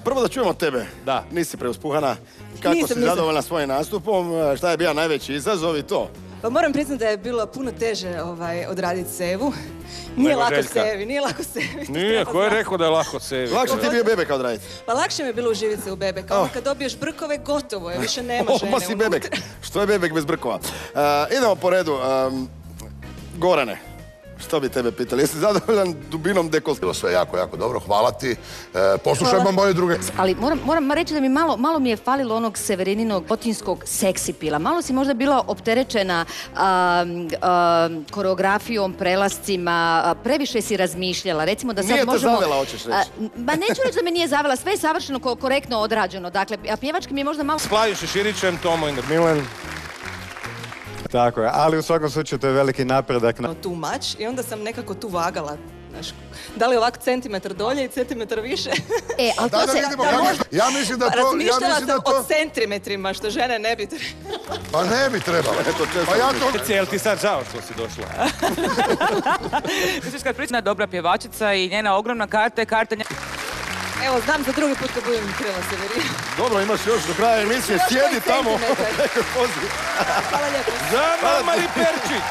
Prvo da čujemo tebe. Da. Nisi preuspuhana. Kako si zadovoljna svojim nastupom? Šta je bio najveći izazov i to? Pa moram priznati da je bilo puno teže odraditi Sevu. Nije lako Sevi, nije lako Sevi. Nije, ko je rekao da je lako Sevi? Lakše ti je bio Bebeka odraditi? Pa lakše mi je bilo uživiti se u Bebeka. Ono kad dobiješ brkove, gotovo je, više nema žene Ovo si Bebek. Što je Bebek bez brkova? Idemo po redu. Gorane, što bi tebe pitali? Jesi zadovoljan dubinom dekolta? Bilo sve jako, jako dobro, hvala ti. Poslušajmo moje druge. Ali moram reći da mi malo mi je falilo onog Severininog botinskog seksi pila. Malo si možda bila opterećena koreografijom, prelascima, previše si razmišljala. Recimo da sad nije možemo... te zavela, hoćeš reći? Ma neću reći da me nije zavela, sve je savršeno korektno odrađeno. Dakle, a pjevački mi je možda malo... S Klavijom Šeširićem, Tomo Milen. Tako je, ali u svakom slučaju to je veliki napredak. Too much i onda sam nekako tu vagala. Da li ovak centimetar dolje i centimetar više? Ali to se... Ja mislim da to... Razmišljala sam o centimetrima, što žene ne bi trebalo. Pa ne bi trebalo. Pa ja to... Jel ti sad žao što si došla? Misliš kad priča dobra pjevačica i njena ogromna karta je karta... Evo, znam za drugi put kad budem krila Severina. Dobro, imaš još do kraja emisije. Sjedi tamo. Hvala lijepo. Za Mari Perčić!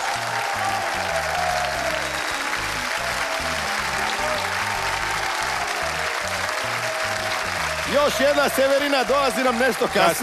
Još jedna Severina, dolazi nam nešto kasnije.